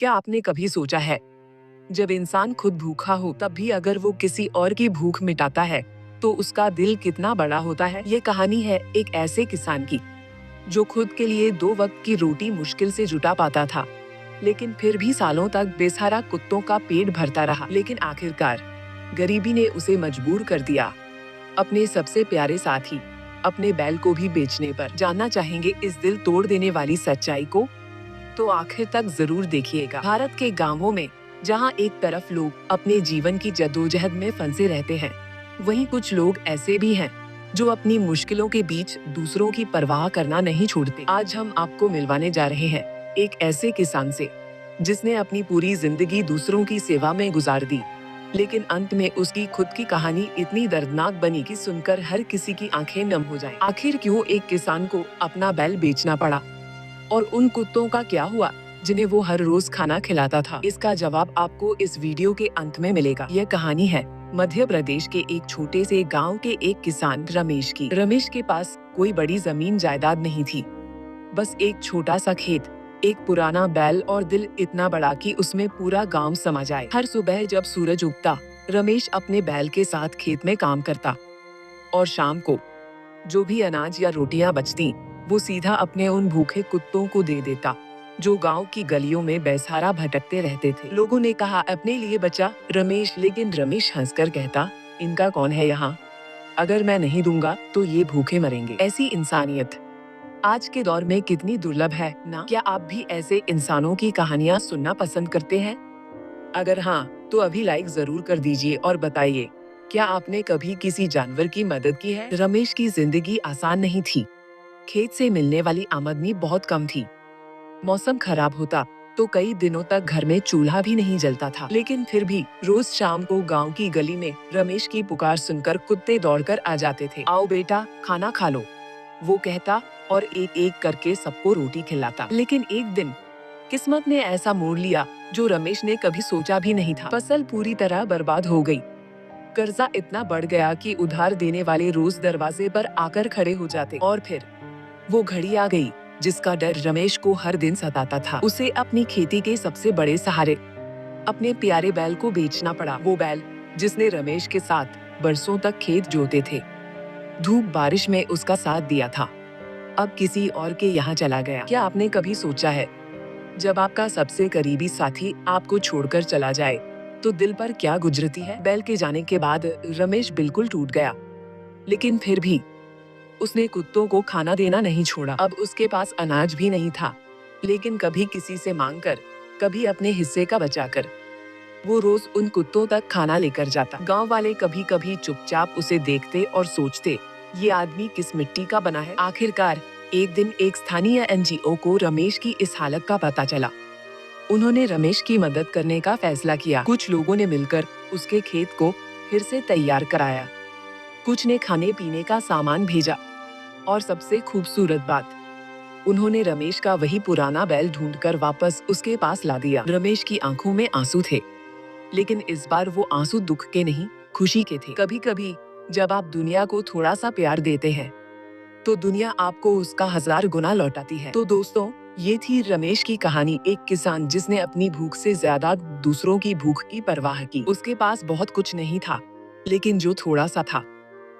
क्या आपने कभी सोचा है, जब इंसान खुद भूखा हो तब भी अगर वो किसी और की भूख मिटाता है तो उसका दिल कितना बड़ा होता है। ये कहानी है एक ऐसे किसान की जो खुद के लिए 2 वक्त की रोटी मुश्किल से जुटा पाता था, लेकिन फिर भी सालों तक बेसहारा कुत्तों का पेट भरता रहा। लेकिन आखिरकार गरीबी ने उसे मजबूर कर दिया, अपने सबसे प्यारे साथी, अपने बैल को भी बेचने पर। जानना चाहेंगे इस दिल तोड़ देने वाली सच्चाई को? तो आखिर तक जरूर देखिएगा। भारत के गांवों में जहां एक तरफ लोग अपने जीवन की जद्दोजहद में फंसे रहते हैं, वहीं कुछ लोग ऐसे भी हैं जो अपनी मुश्किलों के बीच दूसरों की परवाह करना नहीं छोड़ते। आज हम आपको मिलवाने जा रहे हैं एक ऐसे किसान से जिसने अपनी पूरी जिंदगी दूसरों की सेवा में गुजार दी, लेकिन अंत में उसकी खुद की कहानी इतनी दर्दनाक बनी कि सुनकर हर किसी की आंखें नम हो जाएं। आखिर क्यों एक किसान को अपना बैल बेचना पड़ा, और उन कुत्तों का क्या हुआ जिन्हें वो हर रोज खाना खिलाता था? इसका जवाब आपको इस वीडियो के अंत में मिलेगा। यह कहानी है मध्य प्रदेश के एक छोटे से गांव के एक किसान रमेश की। रमेश के पास कोई बड़ी जमीन जायदाद नहीं थी, बस एक छोटा सा खेत, एक पुराना बैल और दिल इतना बड़ा कि उसमें पूरा गांव समा जाए। हर सुबह जब सूरज उगता, रमेश अपने बैल के साथ खेत में काम करता और शाम को जो भी अनाज या रोटियां बचती वो सीधा अपने उन भूखे कुत्तों को दे देता जो गांव की गलियों में बेसहारा भटकते रहते थे। लोगों ने कहा, अपने लिए बचा रमेश, लेकिन रमेश हंसकर कहता, इनका कौन है यहाँ, अगर मैं नहीं दूंगा तो ये भूखे मरेंगे। ऐसी इंसानियत आज के दौर में कितनी दुर्लभ है ना? क्या आप भी ऐसे इंसानों की कहानियाँ सुनना पसंद करते हैं? अगर हाँ, तो अभी लाइक जरूर कर दीजिए और बताइए, क्या आपने कभी किसी जानवर की मदद की है? रमेश की जिंदगी आसान नहीं थी। खेत से मिलने वाली आमदनी बहुत कम थी। मौसम खराब होता तो कई दिनों तक घर में चूल्हा भी नहीं जलता था, लेकिन फिर भी रोज शाम को गांव की गली में रमेश की पुकार सुनकर कुत्ते दौड़कर आ जाते थे। आओ बेटा, खाना खा लो, वो कहता और एक एक करके सबको रोटी खिलाता। लेकिन एक दिन किस्मत ने ऐसा मोड़ लिया जो रमेश ने कभी सोचा भी नहीं था। फसल पूरी तरह बर्बाद हो गई। कर्जा इतना बढ़ गया कि उधार देने वाले रोज दरवाजे पर आकर खड़े हो जाते। और फिर वो घड़ी आ गई जिसका डर रमेश को हर दिन सताता था। उसे अपनी खेती के सबसे बड़े सहारे, अपने प्यारे बैल को बेचना पड़ा। वो बैल जिसने रमेश के साथ बरसों तक खेत जोते थे, धूप बारिश में उसका साथ दिया था, अब किसी और के यहाँ चला गया। क्या आपने कभी सोचा है, जब आपका सबसे करीबी साथी आपको छोड़कर चला जाए तो दिल पर क्या गुजरती है? बैल के जाने के बाद रमेश बिल्कुल टूट गया, लेकिन फिर भी उसने कुत्तों को खाना देना नहीं छोड़ा। अब उसके पास अनाज भी नहीं था, लेकिन कभी किसी से मांगकर, कभी अपने हिस्से का बचाकर वो रोज उन कुत्तों तक खाना लेकर जाता। गांव वाले कभी कभी चुपचाप उसे देखते और सोचते, ये आदमी किस मिट्टी का बना है। आखिरकार एक दिन एक स्थानीय एनजीओ को रमेश की इस हालत का पता चला। उन्होंने रमेश की मदद करने का फैसला किया। कुछ लोगों ने मिलकर उसके खेत को फिर से तैयार कराया, कुछ ने खाने पीने का सामान भेजा, और सबसे खूबसूरत बात, उन्होंने रमेश का वही पुराना बैल ढूंढकर वापस उसके पास ला दिया। रमेश की आंखों में आंसू थे, लेकिन इस बार वो आंसू दुख के नहीं, खुशी के थे। कभी कभी जब आप दुनिया को थोड़ा सा प्यार देते हैं तो दुनिया आपको उसका 1000 गुना लौटाती है। तो दोस्तों, ये थी रमेश की कहानी, एक किसान जिसने अपनी भूख से ज्यादा दूसरों की भूख की परवाह की। उसके पास बहुत कुछ नहीं था, लेकिन जो थोड़ा सा था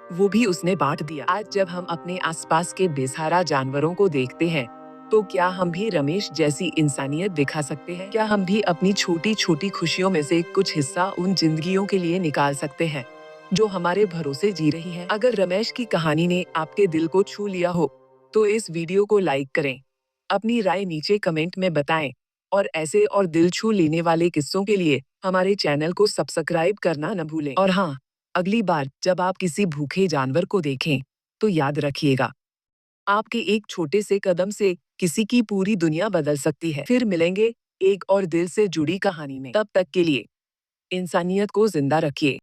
वो भी उसने बांट दिया। आज जब हम अपने आसपास के बेसहारा जानवरों को देखते हैं, तो क्या हम भी रमेश जैसी इंसानियत दिखा सकते हैं? क्या हम भी अपनी छोटी छोटी खुशियों में से कुछ हिस्सा उन जिंदगियों के लिए निकाल सकते हैं जो हमारे भरोसे जी रही हैं? अगर रमेश की कहानी ने आपके दिल को छू लिया हो तो इस वीडियो को लाइक करें, अपनी राय नीचे कमेंट में बताएं, और ऐसे और दिल छू लेने वाले किस्सों के लिए हमारे चैनल को सब्सक्राइब करना न भूलें। और हाँ, अगली बार जब आप किसी भूखे जानवर को देखें तो याद रखिएगा, आपके एक छोटे से कदम से किसी की पूरी दुनिया बदल सकती है। फिर मिलेंगे एक और दिल से जुड़ी कहानी में। तब तक के लिए इंसानियत को जिंदा रखिए।